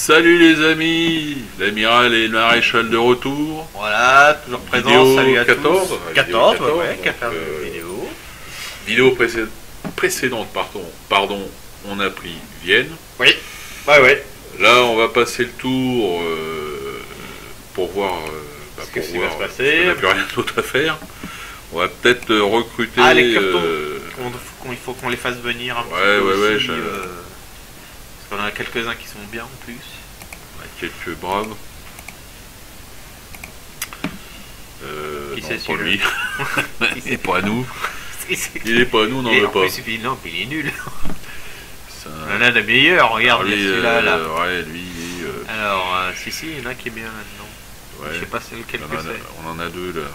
Salut les amis, l'amiral et le maréchal de retour. Voilà, toujours présent, Vidéo salut à 14, tous. vidéo 14, 14, ouais, donc, 14 vidéos. Vidéo précédente, pardon, on a pris Vienne. Oui, ouais. Là, on va passer le tour pour voir, Ce qui va se passer. on n'a plus rien d'autre à faire. On va peut-être recruter. Ah, les curtons. Il faut qu'on les fasse venir un petit peu aussi, parce qu'on en a quelques-uns qui sont bien en plus. On a quelques braves. Qui non, c'est pas celui-là lui. Il est pas à nous. Il Il est pas à nous, on n'en veut pas. non, mais il est nul. Ça- On en a de meilleurs, regarde, lui, il y a celui-là. Là. ouais, lui, Alors, si, il y en a qui est bien là-dedans. ouais. Je sais pas lequel que c'est. On en a deux là.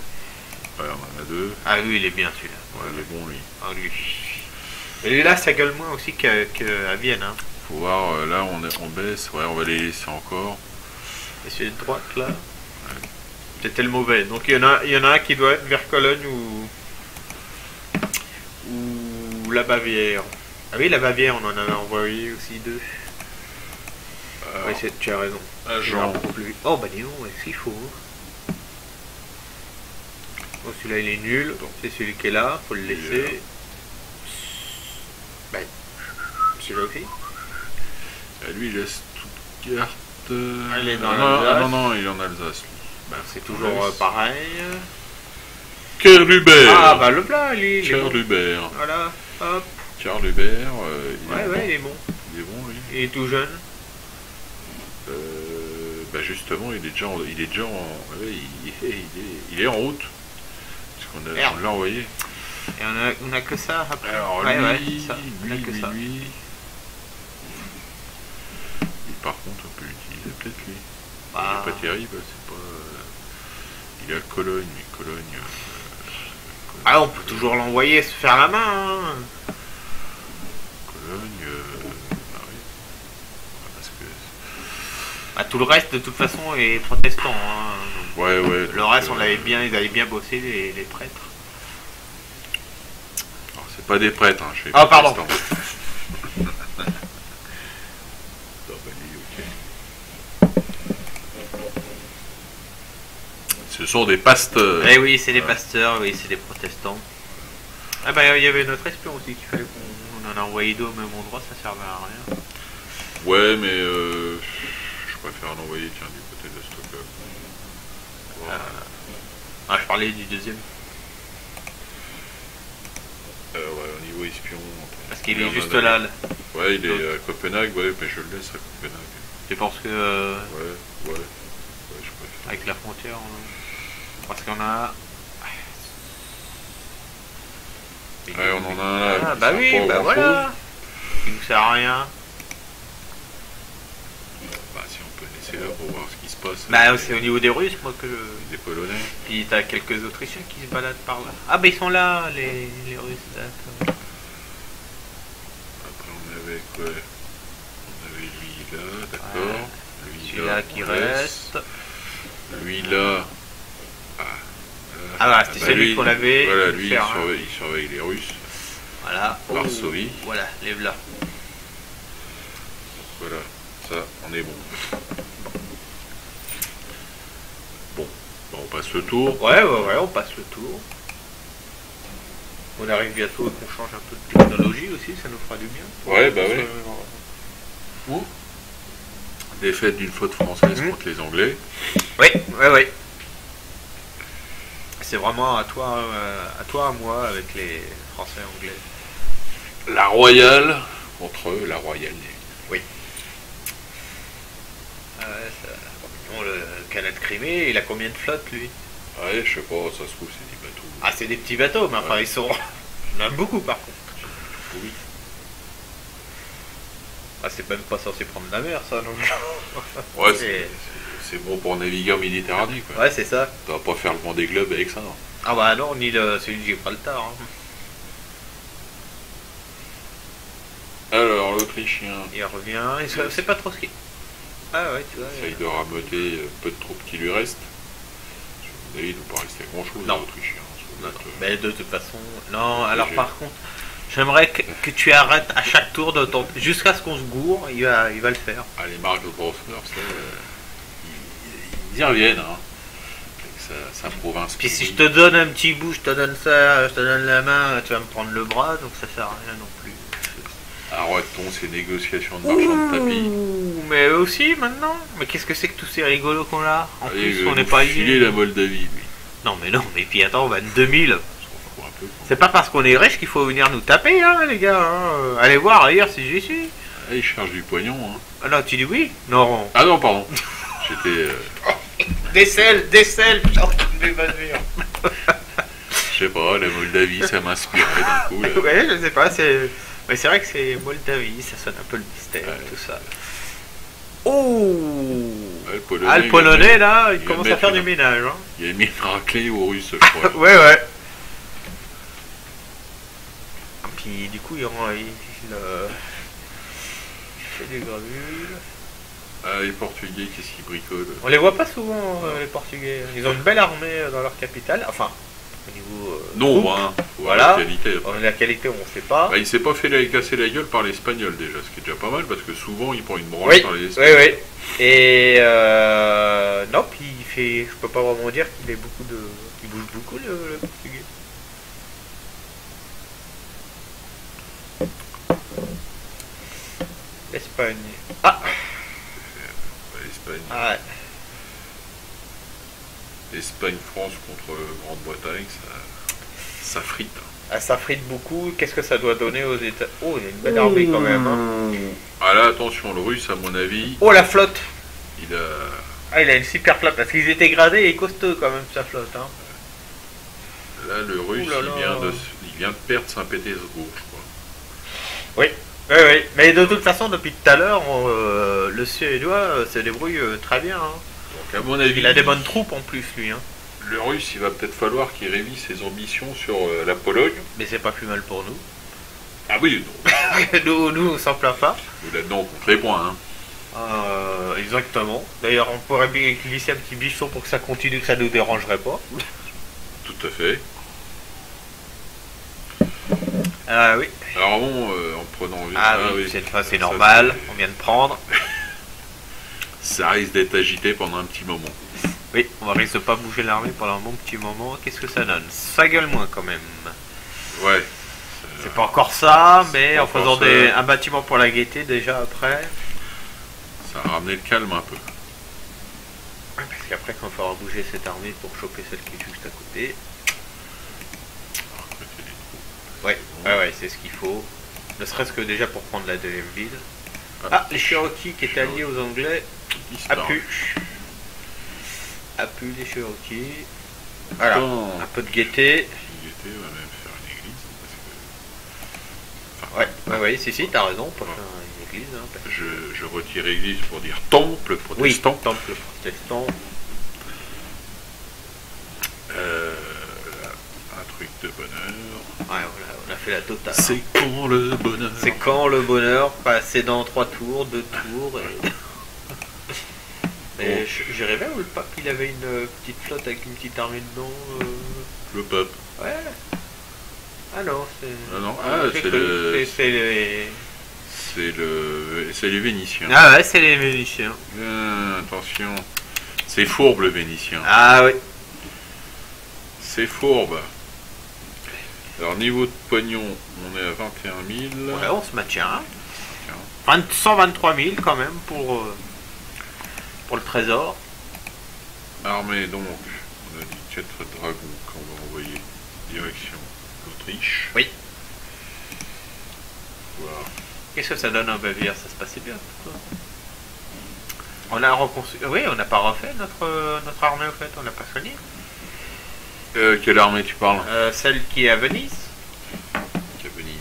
Ouais, on en a deux. Ah oui, il est bien celui-là. Ouais, il est bon lui. Ah, lui. Et lui là, ça gueule moins aussi qu'à Vienne. Hein. Faut voir, là on baisse, ouais, on va les laisser encore. Et celui de droite là, c'était le mauvais. Donc il y en a un qui doit être vers Cologne ou la Bavière. Ah oui, la Bavière, on en avait envoyé aussi deux. Alors, Oui, tu as raison. agent. Oh bah dis donc, ouais, s'il faut. Oh, celui-là il est nul. C'est celui qui est là, faut le laisser. Bah, celui-là aussi. Lui il laisse Stuttgart. Il est dans non, l'Alsace. non, il est en Alsace lui. Bah, c'est toujours pareil. Karl Hubert. Ah bah le plat, lui. il est Karl bon. Hubert. Voilà, hop. Karl Hubert. Il est bon. Il est bon lui. Il est tout jeune. Bah justement, il est déjà en, ouais, il est en route. Parce qu'on l'a envoyé. Et on a que ça après. Alors ouais, lui, c'est ça. On a que ça. lui, par contre, on peut l'utiliser peut-être lui. Bah. Il est pas terrible, c'est pas. Il est à Cologne, mais Cologne. Ah, on peut toujours l'envoyer se faire la main. Hein. Cologne. Ah oui. Parce que. Bah, tout le reste, de toute façon, est protestant. Hein. Ouais. Le reste, ils avaient bien bossé les prêtres. Alors, c'est pas des prêtres, hein, chez les Ah, pardon. protestants. Ce sont des pasteurs. Eh oui, c'est des pasteurs, oui, c'est des protestants. Ah bah, il y avait notre espion aussi qu'il fallait qu'on en a envoyé deux au même endroit, ça servait à rien. Ouais, mais je préfère l'envoyer, tiens, du côté de Stockholm. Voilà. Ah, je parlais du deuxième. Ouais, au niveau espion. Parce qu'il il est en juste a là. Ouais, il est à Copenhague, ouais, mais je le laisse à Copenhague. Tu penses que Ouais, je préfère. avec la frontière, parce qu'on a. Ouais, on en a un là. Ah qui bah sert oui, pas à bah grand-chose. voilà. Il nous sert à rien. Bah, si on peut laisser là pour voir ce qui se passe. Bah c'est au niveau des Russes, moi que. Des Polonais. Puis t'as quelques Autrichiens qui se baladent par là. Ah bah ils sont là, les Russes, d'accord. Après, on avait quoi? On avait lui là, d'accord. Ouais. Lui Celui-là qui on laisse. reste. Lui là. Ah voilà, c'était Bah, celui lui, qu'on avait. Voilà, lui, faire, il surveille les Russes. Voilà. Varsovie. Voilà, lève là. Voilà, ça, on est bon. Bon, bah, on passe le tour. Ouais, on passe le tour. On arrive bientôt et qu'on change un peu de technologie aussi, ça nous fera du bien. Ouais, bah ouais. Défaite d'une faute française contre les Anglais. Oui. C'est vraiment à toi, à moi, avec les Français et Anglais. La Royale contre la Royale Navy. Oui. Bon, le canal de Crimée, il a combien de flottes, lui? Ouais, je sais pas, ça se trouve, c'est des bateaux. Ah, c'est des petits bateaux, mais enfin, Ouais. ils sont... Il y en a beaucoup, par contre. Oui. Ah, c'est même pas censé prendre la mer, ça, non? Ouais, c'est bon pour naviguer en Méditerranée, quoi. Ouais, c'est ça. Tu vas pas faire le Vendée Globe avec ça. Hein. Ah bah non, ni celui de Gibraltar. Hein. Alors, l'Autrichien Il revient, c'est pas trop ce qu'il... Ah ouais, tu vois. essaye de rameuter peu de troupes qui lui restent. Sur mon avis, il ne doit pas rester grand chose Non. à l'Autrichien. Non. Mais de toute façon, non. Alors j'ai- par contre, J'aimerais que tu arrêtes à chaque tour de ton... Jusqu'à ce qu'on se gourre, il va le faire. Ah, les marques de Grosser, ils y reviennent, hein. Ça province. Puis si je te donne un petit bout, je te donne ça, je te donne la main, tu vas me prendre le bras, donc ça sert à rien non plus. Arrête-t-on ces négociations de marchands de tapis? Mais eux aussi maintenant. Mais qu'est-ce que c'est que tous ces rigolos qu'on a? En plus, on n'est pas filer la Moldavie, lui. Non mais puis attends, on va 2000. C'est pas parce qu'on est riche qu'il faut venir nous taper, hein, les gars. Hein. Allez voir ailleurs si j'y suis. Ah, il charge du pognon, hein. Ah non, tu dis oui? Non. Ah non, pardon. J'étais... Décèle, putain, de m'évanouir. Je sais pas, la Moldavie, ça m'inspirait d'un coup. Là. Ouais, je sais pas, mais c'est vrai que c'est Moldavie, ça sonne un peu le mystère, tout ça. Oh, le Polonais, là, il commence à faire du ménage. Hein. Il a mis une raclée aux Russes, je crois. Ouais. Puis du coup, il fait des gravules. Ah, les Portugais, qu'est-ce qu'ils bricolent? On les voit pas souvent, les Portugais. Ils ont une belle armée dans leur capitale. Enfin, au niveau. Non, hein. Voilà. La qualité, la qualité, on sait pas. Bah, il s'est pas fait casser la gueule par l'Espagnol déjà, ce qui est déjà pas mal parce que souvent il prend une branche par les Espagnols. Oui. Et non, puis il fait. Je peux pas vraiment dire qu'il est beaucoup de. Il bouge beaucoup le Portugais. L'Espagne. Ah! L'Espagne. Ah ouais. Espagne-France contre Grande-Bretagne, ça frite. Ah, ça frite beaucoup. Qu'est-ce que ça doit donner aux États? Oh, il y a une belle armée quand même. Hein. Ah là, attention, le Russe, à mon avis. Oh, la flotte! Il a. Ah, il a une super flotte parce qu'ils étaient gradés et costauds quand même, sa flotte. Hein. Là, le Russe, il vient de perdre Saint-Pétersbourg, je crois. Oui. Mais de toute façon, depuis tout à l'heure, le Suédois se débrouille très bien. Hein. Donc, à mon avis, il a des bonnes troupes en plus, lui. Hein. Le Russe, il va peut-être falloir qu'il révise ses ambitions sur la Pologne. Mais c'est pas plus mal pour nous. Ah oui, non. nous, on s'en plaint pas. Nous, là-dedans, on compte les points. Hein. Exactement. D'ailleurs, on pourrait glisser un petit bichon pour que ça continue, que ça nous dérangerait pas. Tout à fait. Oui. Alors bon, en prenant... oui, cette fois c'est normal, on vient de prendre. Ça risque d'être agité pendant un petit moment. Oui, on risque de pas bouger l'armée pendant un bon petit moment. Qu'est-ce que ça donne? Ça gueule moins quand même. Ouais. C'est pas encore ça, mais en faisant un bâtiment pour la gaieté déjà après. Ça a ramené le calme un peu. Parce qu'après quand il faudra bouger cette armée pour choper celle qui est juste à côté. Ouais, c'est ce qu'il faut. Ne serait-ce que déjà pour prendre la deuxième ville. Les Cherokees qui étaient alliés aux Anglais. Appu les Cherokees. Voilà, un peu de gaieté. Gaieté va même faire une église. Ouais, si, t'as raison, pour faire une église. Hein, je retire église pour dire temple protestant. Oui, temple protestant. Un truc de bonheur. Ouais, voilà, on a fait la totale. C'est quand le bonheur? C'est quand le bonheur? Passer dans 3 tours, 2 tours. Mais j'ai rêvé où le pape il avait une petite flotte avec une petite armée dedans. Le pape? Ouais. Ah non, c'est. Ah non, c'est les Vénitiens. Ah ouais, c'est les Vénitiens. Attention. C'est fourbe le Vénitien. Ah oui. C'est fourbe. Alors niveau de pognon, on est à 21 000. Ouais, on se maintient. 123 000 quand même pour le trésor. Armée donc, on a dit 4 dragons qu'on va envoyer direction l'Autriche. Oui. Voilà. Qu'est-ce que ça donne en Bavière? Ça se passait bien pour toi? On a reconstruit. Oui, on n'a pas refait notre armée au fait, on n'a pas soigné. Quelle armée tu parles? Celle qui est à Venise. Qui est à Venise?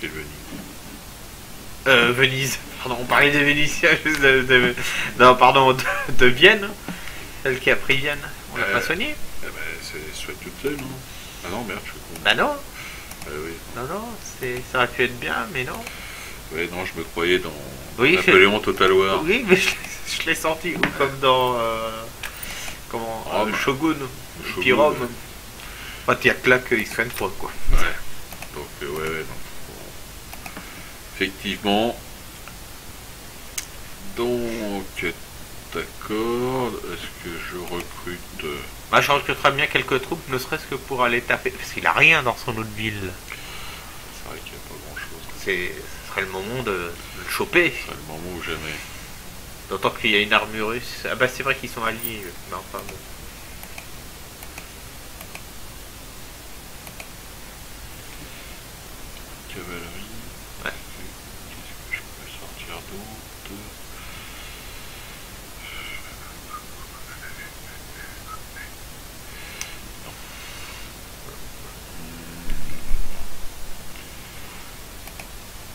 Quelle Venise? Venise. Pardon, on parlait des Vénitiens. Non, pardon, de Vienne. Celle qui a pris Vienne. On l'a pas soignée. C'est soit toute seule, non? Ah non, merde, je suis con. Bah non. Oui. Non, ça aurait pu être bien, mais non. Ouais, non, je me croyais dans Napoléon Total War. Oui, mais je l'ai senti comme dans le Shogun, Pyrom. Enfin, il y a que là qu'il se soigne pas, quoi. Ouais. Donc Effectivement. Donc, d'accord. Est-ce que je recrute... Bah, je recruterais bien quelques troupes, ne serait-ce que pour aller taper. Parce qu'il a rien dans son autre ville. C'est vrai qu'il n'y a pas grand-chose. Ce serait le moment de le choper. Ce serait le moment ou jamais. D'autant qu'il y a une armure russe. Ah bah c'est vrai qu'ils sont alliés. Mais enfin bon. Cavalerie. Ouais. Qu'est-ce que je peux sortir d'autre?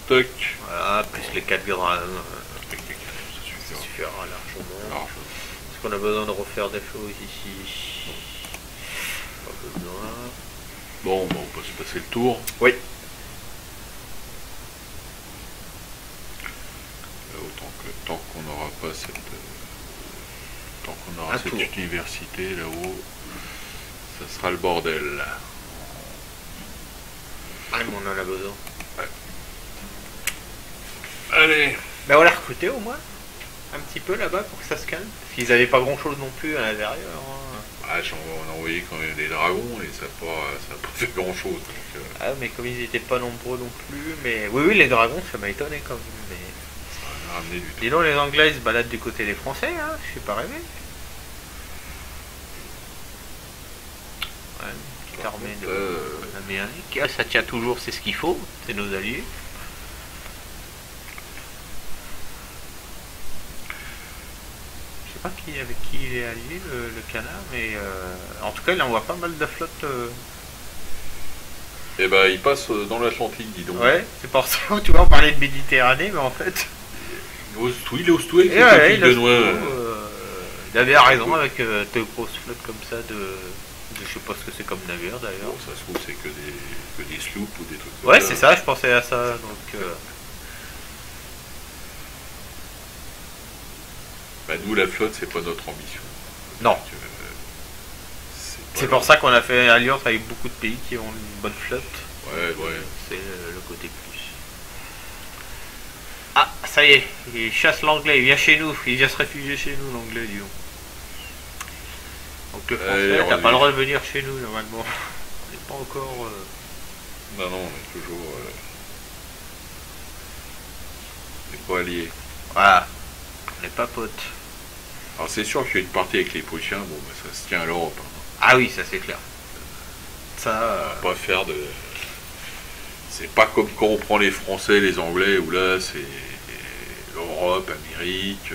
Toc. Voilà, plus les 4 gradins. Ça suffira largement. largement. Est-ce qu'on a besoin de refaire des choses ici? Pas besoin. Bon, bah, on peut se passer le tour. Oui. Autant que tant qu'on n'aura pas cette... tant qu'on aura cette université là-haut, ça sera le bordel. Ah, mais on en a besoin. Ouais. Allez. Ben on l'a recruté au moins. Un petit peu là-bas pour que ça se calme. Parce qu'ils n'avaient pas grand-chose non plus à l'intérieur. Hein. Ah, on a envoyé quand même des dragons et ça n'a pas fait grand-chose. Ah, mais comme ils n'étaient pas nombreux non plus. Mais oui, les dragons, ça m'a étonné quand même. Mais... ça a ramené du temps. Dis donc, les Anglais ils se baladent du côté des Français, hein. Je suis pas rêvé. Ouais, une petite armée d'Amérique. Ah, ça tient toujours, c'est ce qu'il faut. C'est nos alliés. Je sais pas avec qui il est allié, le canard, mais en tout cas il envoie pas mal de flottes. Et bah il passe dans l'Atlantique, dis donc. Ouais, c'est pour ça que tu vois, on parlait de Méditerranée, mais en fait. Il est ostoué, il avait raison avec de grosses flottes comme ça de. Je sais pas ce que c'est comme navire d'ailleurs. Bon, ça se trouve c'est que des sloops ou des trucs comme ça. Ouais, c'est ça, je pensais à ça. Donc, bah, nous la flotte c'est pas notre ambition. Non. Donc, c'est pour ça qu'on a fait alliance avec beaucoup de pays qui ont une bonne flotte. Ouais, ouais. C'est le côté plus. Ah, ça y est, il chasse l'anglais, il vient chez nous, il vient se réfugier chez nous l'anglais, disons. Donc le français, t'as pas le droit de venir chez nous normalement. On n'est pas encore... Non, non, on est toujours... on n'est pas alliés. Voilà, on n'est pas potes. Alors c'est sûr qu'il y a une partie avec les Prussiens, bon, bah, ça se tient à l'Europe. Hein. Ah oui, ça c'est clair. Ça... On va pas faire de... C'est pas comme quand on prend les Français, les Anglais, où là c'est l'Europe, Amérique...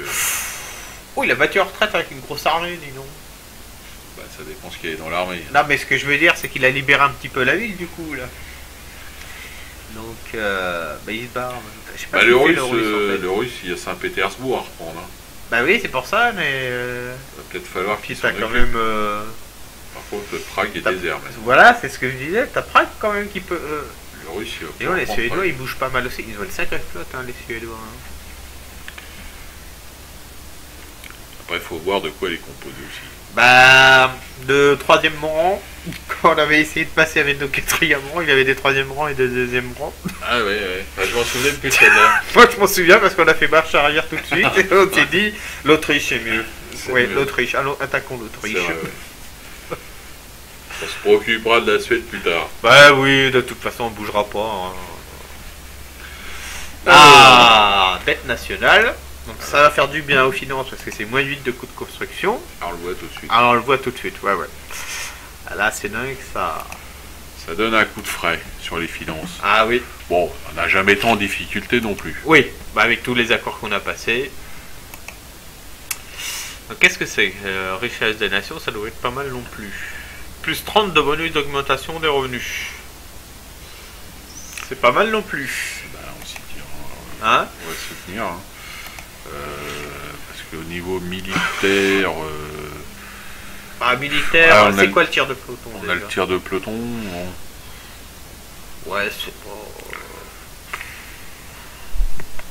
Oh, il a battu en retraite avec une grosse armée, dis donc. Bah, ça dépend ce qu'il y a dans l'armée. Non, mais ce que je veux dire, c'est qu'il a libéré un petit peu la ville, du coup, là. Donc, bah, il se barre. Je sais pas bah, si le Russe, il y a Saint-Pétersbourg à reprendre. Hein. Bah oui, c'est pour ça, mais... Va peut-être falloir qu'il s'en t'as quand occupe. même... Par contre, le Prague est désert maintenant. Voilà, c'est ce que je disais. T'as Prague quand même qui peut... Le Russe, il va Et ouais, les prendre Suédois, Prague. ils bougent pas mal aussi. Ils ont une sacrée flotte, hein, les Suédois. Hein. Après, il faut voir de quoi elle est composée aussi. Bah, de troisième rang, quand on avait essayé de passer avec nos quatrième rang, il y avait des troisième rangs et des deuxième rangs. Ah ouais, ouais. Bah, je m'en souviens plus de celle-là. Moi, je m'en souviens parce qu'on a fait marche arrière tout de suite et on s'est dit, l'Autriche est mieux. Oui, l'Autriche. Allons, attaquons l'Autriche. On se préoccupera de la Suède plus tard. Bah oui, de toute façon, on bougera pas. Hein. Ah, dette nationale. Donc ça va faire du bien aux finances parce que c'est moins 8 de coûts de construction. Alors, on le voit tout de suite. Alors on le voit tout de suite, ouais, ouais. Là, c'est dingue, ça... Ça donne un coup de frais sur les finances. Ah oui. Bon, on n'a jamais tant de difficultés non plus. Oui, bah avec tous les accords qu'on a passés. Donc qu'est-ce que c'est richesse des nations, ça doit être pas mal non plus. Plus 30 de bonus d'augmentation des revenus. C'est pas mal non plus. Bah, on s'y tient. Hein? On va se soutenir. Hein. Parce qu'au niveau militaire... Ah, militaire, c'est le... quoi le tir de peloton? On a le tir de peloton. Ouais, c'est pas...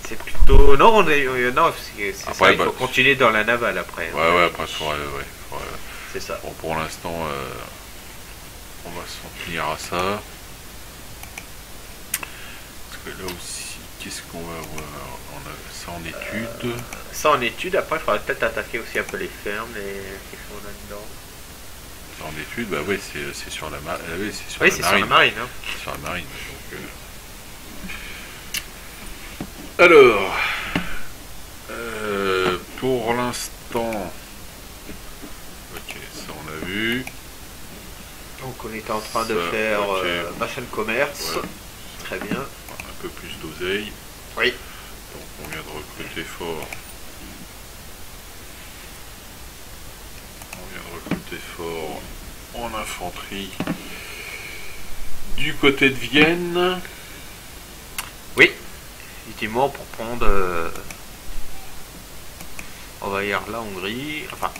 C'est plutôt... Non, non, c'est ça, il faut continuer dans la navale après. Ouais, après, il faudrait... C'est ça. Bon, pour l'instant, on va s'en tenir à ça. Parce que là aussi, qu'est-ce qu'on va avoir? On a ça en étude. Ça en étude, après il faudra peut-être attaquer aussi un peu les fermes qui sont là-dedans. Ça en étude, bah ouais, c'est sur la marine. Oui, c'est sur, oui, c'est sur la marine. Hein. Sur la marine. Donc, alors, pour l'instant, ok, ça on a vu. Donc on est en train de faire bassin de commerce. Ouais. Très bien. Un peu plus d'oseille. Oui. Donc on vient de recruter fort. En infanterie du côté de Vienne. Oui. Effectivement, pour prendre on va dire la Hongrie, enfin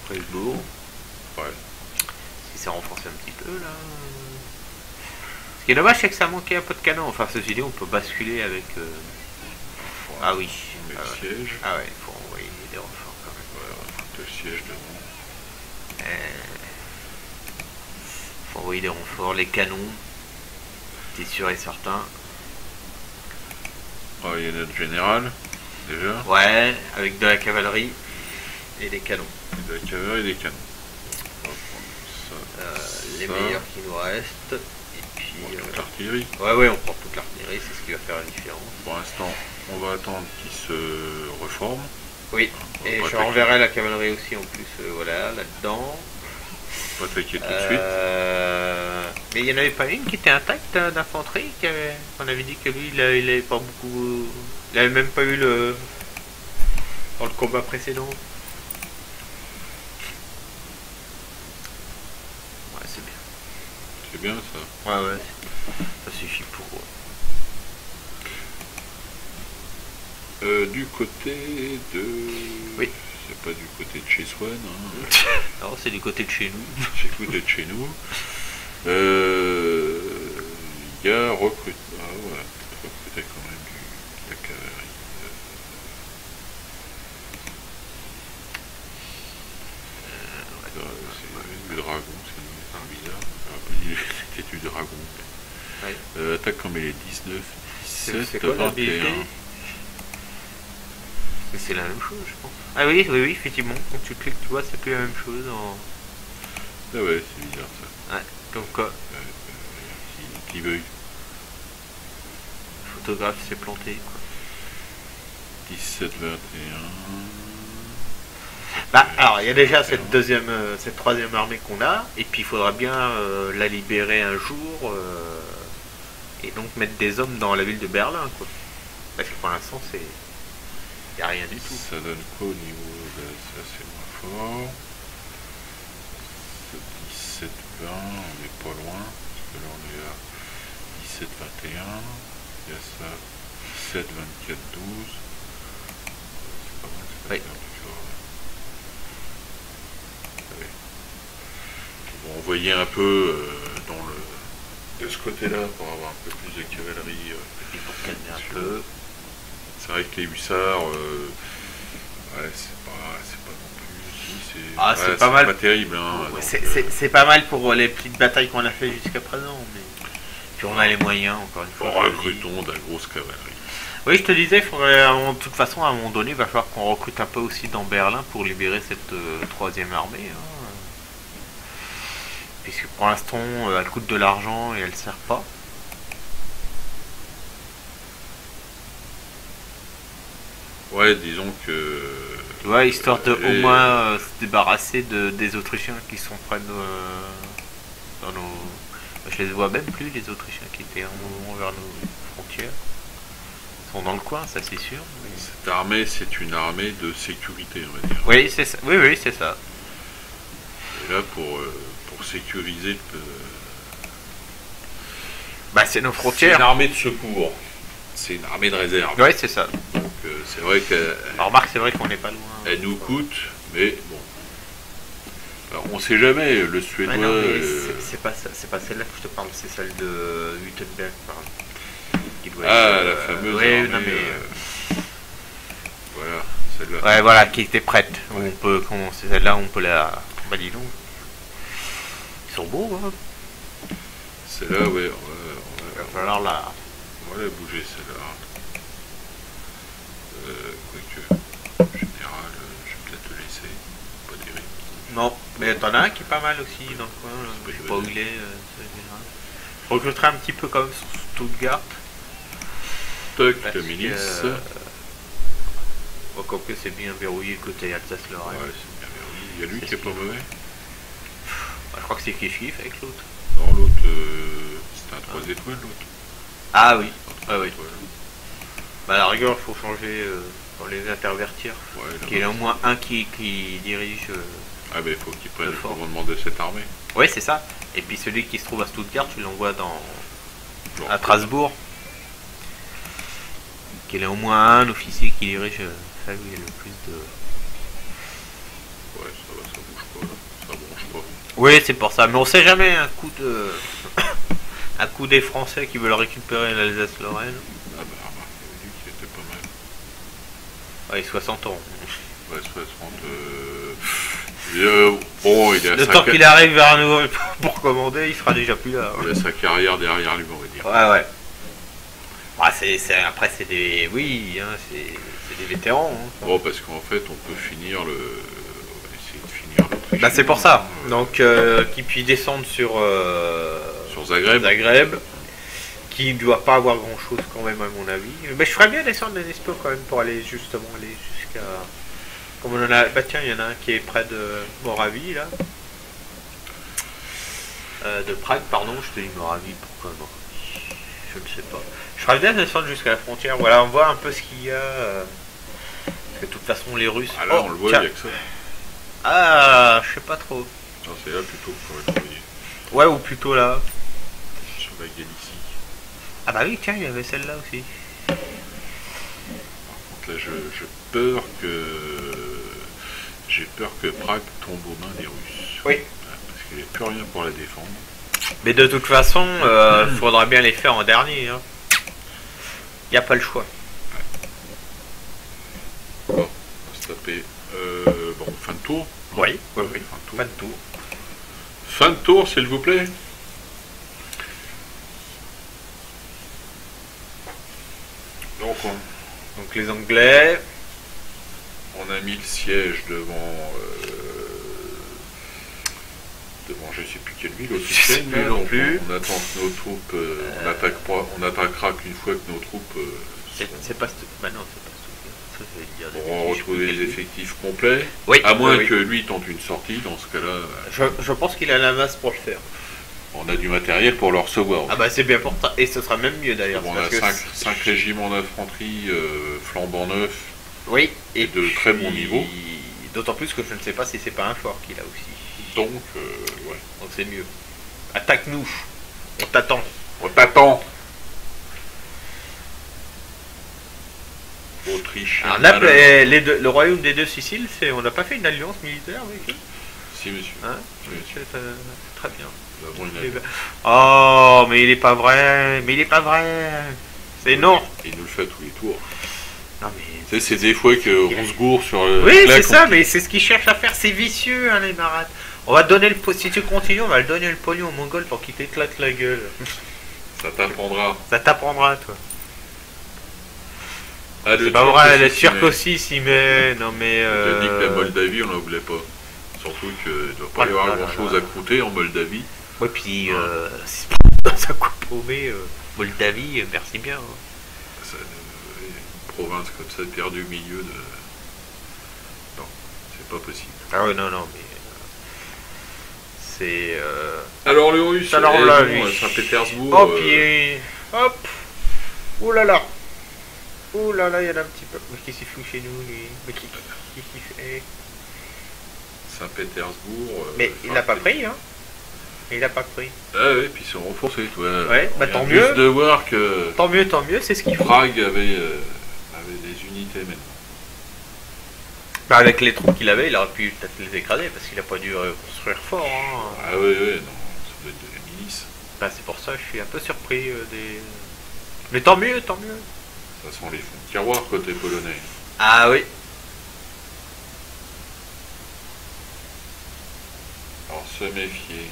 Strasbourg. Ouais. Si ça renforce un petit peu là. Ce qui est dommage, c'est que ça manquait un peu de canon. Enfin, ceci dit, on peut basculer avec. Ah oui. On met le siège. Ah ouais, il faut envoyer des renforts quand même. Ouais, on va foutre le siège devant. Faut envoyer des renforts, les canons. T'es sûr et certain. Oh, il y a notre général, déjà. Ouais, avec de la cavalerie et des canons. Et de la cavalerie et des canons. On va prendre ça. Les meilleurs qui nous restent. Toute l'artillerie. Ouais, on prend toute l'artillerie, c'est ce qui va faire la différence. Pour l'instant, on va attendre qu'il se reforme. Oui, et je renverrai la cavalerie aussi en plus, voilà, là-dedans. On va attaquer tout de suite. Mais il n'y en avait pas une qui était intacte d'infanterie, on avait dit que lui, il avait pas beaucoup... Il avait même pas eu le... dans le combat précédent. Ouais, c'est bien. C'est bien ça. Ouais, ça suffit pour... Du côté de... Oui. C'est pas du côté de chez Swan. Hein. Non, c'est du côté de chez nous. C'est du côté de chez nous. Il y a recruté... Ah ouais, recruté quand même de la cavalerie. C'est du dragon, c'est bizarre. C'était du dragon. Ouais. Attaque comme elle est 19, 17, 21. Mais c'est la même chose, je pense. Ah oui, effectivement. Quand tu cliques, tu vois, c'est plus la même chose. Ah ouais, c'est bizarre ça. Ouais, comme quoi. Un petit bug. Le photographe s'est planté, quoi. 17, 21. Bah, alors, il y a déjà cette troisième armée qu'on a, et puis il faudra bien la libérer un jour, et donc mettre des hommes dans la ville de Berlin, quoi. Parce que pour l'instant, il n'y a rien du tout. Ça donne quoi au niveau de ça? C'est moins fort. 17, 20, on n'est pas loin, parce que là on est à 17, 21. Il y a ça, 17, 24, 12. C'est pas mal, c'est pas bien. On va envoyer un peu de ce côté-là pour avoir un peu plus de cavalerie. Et pour calmer un peu. C'est vrai que les hussards, ouais, c'est pas non plus. C'est pas mal. Pas terrible. Hein, c'est pas mal pour les petites batailles qu'on a fait jusqu'à présent. Mais puis on a les moyens, encore une fois. Recrutons de la grosse cavalerie. Oui, je te disais, il faudrait, de toute façon, à un moment donné, il va falloir qu'on recrute un peu aussi dans Berlin pour libérer cette troisième armée. Hein. Puisque pour l'instant, elle coûte de l'argent et elle sert pas. Ouais, disons que... Tu vois, histoire de au moins se débarrasser des Autrichiens qui sont près de... dans nos... Je les vois même plus, les Autrichiens qui étaient vers nos frontières. Ils sont dans le coin, ça c'est sûr. Mais... Cette armée, c'est une armée de sécurité, on va dire. Oui, c'est ça. Oui, c'est ça. Et là, pour sécuriser... Bah, c'est nos frontières. C'est une armée de secours. C'est une armée de réserve. Oui, c'est ça. Donc, c'est vrai que... Remarque, c'est vrai qu'on n'est pas loin. Elle nous coûte, mais bon... Alors, on sait jamais, le Suédois... c'est pas celle-là que je te parle, c'est celle de Wittenberg, par exemple. La fameuse armée, non, mais... Voilà, celle-là. Ouais, voilà, qui était prête. On peut commencer celle-là, on peut la... Bah dis donc. Ils sont beaux, hein. Celle-là, ouais. Il va falloir la... On On va la bouger celle-là. Quoique, en général, je vais peut-être te laisser. Pas terrible. Non, mais t'en as un qui est pas mal aussi dans le coin. Je sais pas où il est. Je recruterai un petit peu quand même sur Stuttgart. Toc, Parce le milice. Comme que c'est bien verrouillé côté Alsace-Lorraine. Ouais, c'est bien verrouillé. Il y a lui qui est pas mauvais. Je crois que c'est kiff-kiff avec l'autre. Non, l'autre, c'était un 3 étoiles, l'autre. Ah oui. Ah oui. Bah, à la rigueur, il faut changer pour les intervertir. Ouais, qu'il y ait au moins un qui dirige. Ah ben il faut qu'il prenne le commandement de cette armée. Oui, c'est ça. Et puis celui qui se trouve à Stuttgart, tu l'envoies à Strasbourg. Qu'il ait au moins un officier qui dirige là où il y a le plus de. Ouais, ça va, ça bouge pas là. Ça bronche pas. Oui, c'est pour ça. Mais on sait jamais un coup de. un coup des Français qui veulent récupérer l'Alsace-Lorraine. Ah bah remarque, il avait dit qu'il était pas mal. Ouais, 60 ans. Ouais, 60. Bon, il est à le temps qu'il arrive vers un nouveau pour commander, il sera déjà plus là. Il a sa carrière derrière lui, on va dire. Ouais, ouais. Ah, après, c'est des. Oui, hein, c'est des vétérans. Hein. Bon, parce qu'en fait, on peut finir le. On va essayer de finir l'Autriche. Bah, c'est pour ça. Donc, qu'il puisse descendre sur Zagreb. Qui ne doit pas avoir grand chose quand même, à mon avis. Mais je ferais bien descendre des espos quand même pour aller jusqu'à. Comme on en a. Bah, tiens, il y en a un qui est près de Moravie là. De Prague, pardon, je te dis Moravie, pourquoi Moravie? Je ne sais pas. Je ferais bien descendre jusqu'à la frontière. Voilà, on voit un peu ce qu'il y a. Parce que de toute façon, les Russes. Ah là, on le voit, il n'y a que ça. Ah, je sais pas trop. Non, c'est là plutôt pour le voyer. Ouais, ou plutôt là. Sur la Galicie. Ah bah oui, tiens, il y avait celle-là aussi. Par contre, là, j'ai peur que. J'ai peur que Prague tombe aux mains des Russes. Oui. Parce qu'il n'y a plus rien pour la défendre. Mais de toute façon, il faudra bien les faire en dernier. Hein. Il n'y a pas le choix. Ouais. Bon, on va se taper. Bon, fin de tour. Oui, oui, oui. Fin de tour. Fin de tour, s'il vous plaît. Donc les Anglais. On a mis le siège devant je sais plus quelle ville officielle. Non plus. On attend que nos troupes on attaquera qu'une fois que nos troupes c'est pas bah non, c'est pas pourront retrouver les effectifs complets. Oui, à moins oui. que lui tente une sortie, dans ce cas-là. Je pense qu'il a la masse pour le faire. On a du matériel pour le recevoir. Ah bah c'est bien pour ça. Et ce sera même mieux d'ailleurs. On a 5 régiments d'infanterie flambant neufs. Oui. Et de très bon niveau. D'autant plus que je ne sais pas si c'est pas un fort qu'il a aussi. Donc, ouais. Donc c'est mieux. Attaque-nous. On t'attend. On t'attend. Autriche. Alors là, le royaume des deux Siciles, on n'a pas fait une alliance militaire avec eux? Si, monsieur. Hein Oui, monsieur. C'est très bien. Nous avons une alliance. Oh, mais il est pas vrai. Mais il est pas vrai. C'est non. Il nous le fait à tous les tours. Non, mais. Tu sais, c'est des fois qu'on se gourre sur le. Oui, c'est ça, mais c'est ce qu'ils cherchent à faire. C'est vicieux, hein, les marades. On va te donner si tu continues, on va le donner le pognon aux Mongols pour qu'il t'éclate la gueule. Ça t'apprendra. Ça t'apprendra, toi. Ah, c'est pas vrai, les Turcs aussi s'y met. Non, mais. J'ai dit que la Moldavie, on la voulait pas. Surtout qu'il ne doit pas y avoir grand chose à croûter en Moldavie. Ouais, puis c'est pas dans sa coupe paumée, Moldavie, merci bien. Hein. Une province comme ça perdue au milieu de. Non, c'est pas possible. Ah ouais, non, mais. C'est. Alors le russe, alors là, Saint-Pétersbourg. Hop, hop. Ouh là là. Ouh là là, il y en a un petit peu. Mais qu'est-ce qu'il fout chez nous, lui? Mais qui fait? Saint-Pétersbourg. Mais il l'a pas pris, hein? Il l'a pas pris. Ah oui, puis ils sont renforcés, toi. Ouais, bah tant mieux. Juste de voir que. Tant mieux, c'est ce qu'il faut. Prague avait des unités maintenant. Bah avec les troupes qu'il avait, il aurait pu peut-être les écraser parce qu'il a pas dû construire fort. Hein. Ah oui, non, ça doit être de la milice. Bah c'est pour ça que je suis un peu surpris des. Mais tant mieux. Ça sent les fonds de tiroir côté polonais. Ah oui. Alors se méfier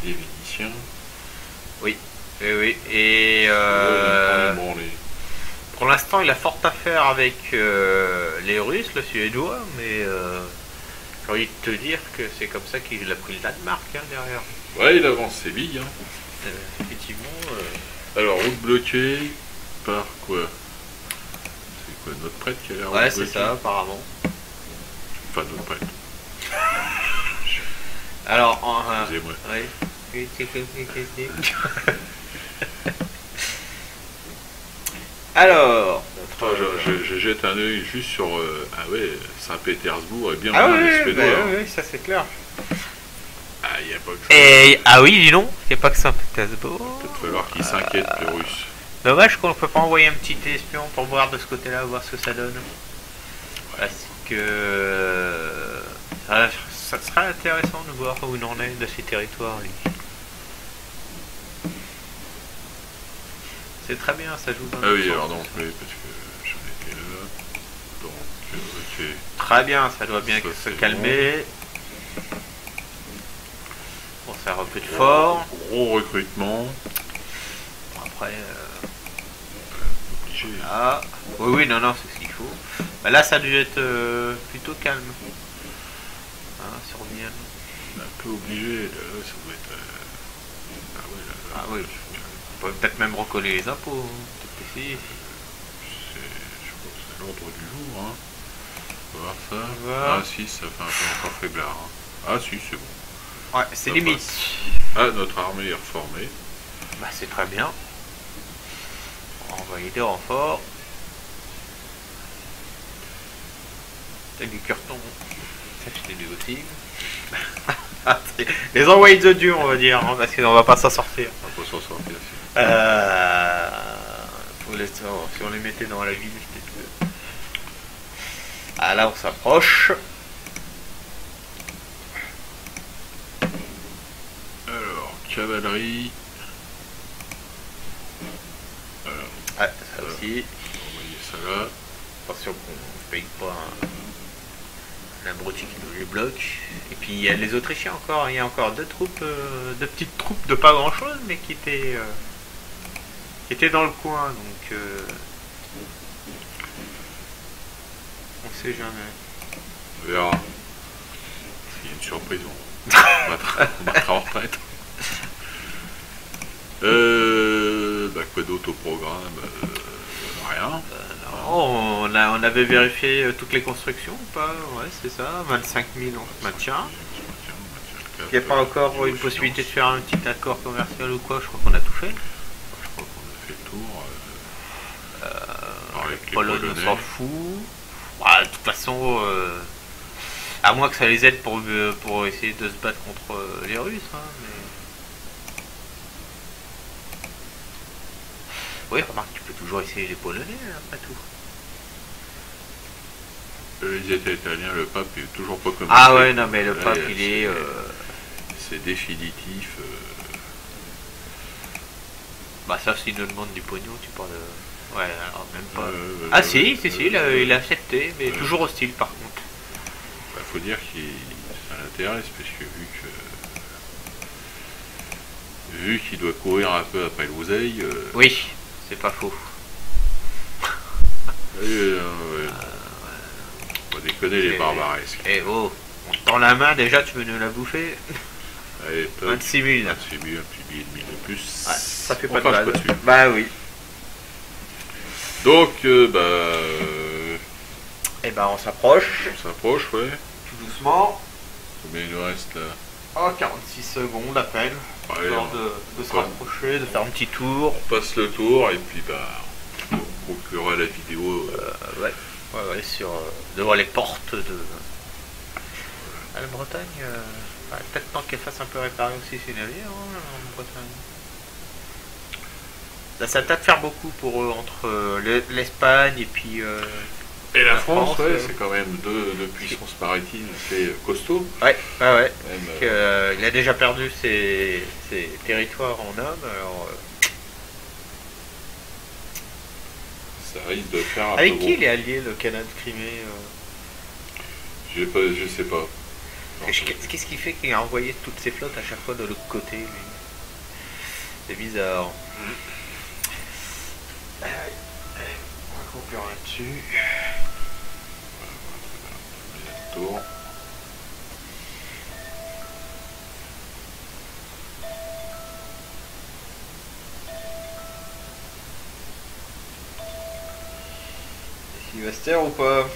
des Vénitiens. Oui. Et oui. Et Bon, pour l'instant, il a fort à faire avec les Russes, le Suédois, mais j'ai envie de te dire que c'est comme ça qu'il a pris le Danemark derrière. ouais, il avance ses billes. Hein. Effectivement. Alors, route bloquée par quoi? C'est quoi, notre prêtre qui a l'air Ouais, c'est ça, apparemment. Enfin, notre prêtre. Alors, Excusez-moi. ouais. Alors, Attends, je jette un œil juste sur ah ouais, Saint-Pétersbourg et bien ah moins les oui, Suédois. bah, hein. oui, ça c'est clair. Ah, il n'y a pas que ça. Et ah oui, dis donc, il n'y a pas que Saint-Pétersbourg. Peut-être falloir qu'ils s'inquiètent, les Russes. Dommage qu'on ne peut pas envoyer un petit espion pour voir de ce côté-là, voir ce que ça donne. Parce que ça serait intéressant de voir où il en est de ces territoires. Lui. C'est très bien, ça joue dans Ah le oui, sens. alors donc, oui, parce que j'en étais là. Donc, ok. Très bien, ça doit bien Ça, se c'est calmer. Bon, ça repute fort. Gros recrutement. Après, Obligé. là. Oui, oui, non, non, c'est ce qu'il faut. Bah, là, ça a dû être plutôt calme. Hein, sur Vienne. Un peu obligé, là, ça doit être. Ah ouais, là, Ah oui. On peut peut-être même recoller les impôts. Hein. Peut-être essayer. je crois que c'est l'ordre du jour. Hein. On va voir ça. On va. Ah si, ça fait un peu encore faiblard. Hein. Ah si, c'est bon. Ouais, c'est Ça limite. passe. Ah, notre armée est reformée. Bah, c'est très bien. On va envoyer des renforts. T'as du carton. Ça, je t'ai dit aussi. Les envoyés de Dieu, on va dire, hein, parce qu'on va pas s'en sortir. On va pas s'en sortir. Si on les mettait dans la ville, peut-être que. Ah là, on s'approche. Alors, cavalerie. Alors, Ouais, ça aussi. on va envoyer ça là. Attention qu'on ne paye pas un abruti qui nous les bloque. Et puis il y a les Autrichiens encore. Il y a encore deux petites troupes de pas grand chose, mais qui étaient dans le coin. Donc on sait jamais. On verra. S'il y a une surprise, on battra en retraite. Bah quoi d'autre au programme? Rien. Non, on avait vérifié toutes les constructions ou pas? Ouais, c'est ça. 25 000 on se maintient. Il n'y a pas encore une possibilité de faire un petit accord commercial ou quoi? Je crois qu'on a tout fait. Je crois qu'on a fait le tour. Avec les Pologne, on Polonais. s'en fout. Bah, de toute façon, à moins que ça les aide pour essayer de se battre contre les Russes. Hein, mais... Oui, remarque, tu peux toujours essayer les Polonais, après tout. Les États italiens, le pape est toujours pas comme Ah ouais, non, mais le Là, pape, il est... C'est définitif. Bah ça, s'il nous demande du pognon, tu parles de... Ouais, alors même pas... Ah si, il a accepté, mais toujours hostile par contre. Bah, faut dire qu'il ça l'intéresse, parce que vu qu'il doit courir un peu après l'oseille. Oui, c'est pas faux. Ouais. Faut déconner les barbaresques. Eh oh, on te tend la main déjà, tu veux nous la bouffer? Allez, top. 26 000. 26 000, un petit billet de 1000 de plus. Ouais, ça fait On pas de passe mal. pas dessus. Bah oui. Donc, Et ben on s'approche, on s'approche, ouais. tout doucement. Combien il nous reste là? Oh, 46 secondes à peine. Allez, Histoire de se rapprocher, de faire un petit tour. on passe le tour et puis on procurera la vidéo. Ouais, sur, devant les portes de... À la Bretagne, peut-être temps qu'elle fasse un peu réparer aussi ses navires, hein, en Bretagne. Là, ça t'a de faire beaucoup pour eux, entre l'Espagne et puis... Et la la France, France, ouais, c'est quand même deux puissances maritimes assez costauds. Ouais. Même, Il a déjà perdu ses territoires en hommes, alors... ça risque de faire un peu Avec qui gros. il est allié, le Canada de Crimée Je sais pas. Non, Qu'est-ce qui fait qu'il a envoyé toutes ses flottes à chaque fois de l'autre côté, lui C'est bizarre. On va conclure là-dessus. Tour. Est-ce qu'il va se taire ou pas?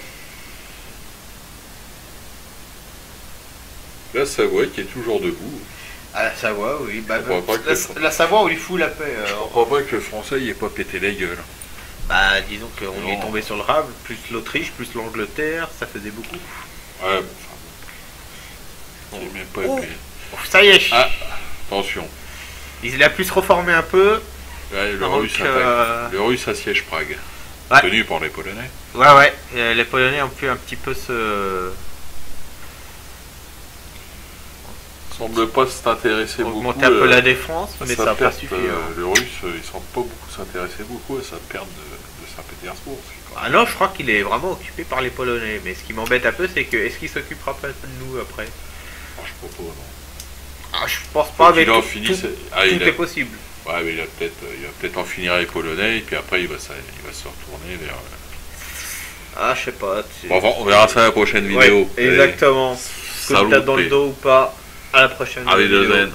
La Savoie qui est toujours debout. À la Savoie, oui. Bah, Je comprends pas que la Savoie, on lui fout la paix. Je comprends pas que le français il ait pas pété la gueule. Bah, disons qu'on lui est Non. tombé sur le rable, plus l'Autriche, plus l'Angleterre, ça faisait beaucoup. Ouais, bon, enfin, j'ai même pas Oh. épais. Oh, ça y est, Ah, attention. il a pu se reformer un peu. Ouais, le Donc, russe le russe assiège Prague. Ouais. Tenu par les Polonais. Ouais, les Polonais ont pu un petit peu se Semble pas s'intéresser beaucoup. augmenter un peu la défense, mais ça n'a pas perte, suffi. le russe, il semble pas beaucoup s'intéresser beaucoup à sa perte de Saint-Pétersbourg. C'est quand Ah non, je crois qu'il est vraiment occupé par les Polonais. Mais ce qui m'embête un peu, c'est que est-ce qu'il s'occupera pas de nous après? je sais pas, non. Ah, je pense pas, mais Il en tout, finit, tout- ah, tout il a- est possible. Ouais, mais il va peut-être en finir les Polonais, et puis après il va se retourner vers. Ah, je sais pas. Bon, enfin, on verra ça à la prochaine vidéo. Ouais, exactement. Allez, Que tu dans le salut. dos ou pas. À la prochaine Allez, vidéo. deux N.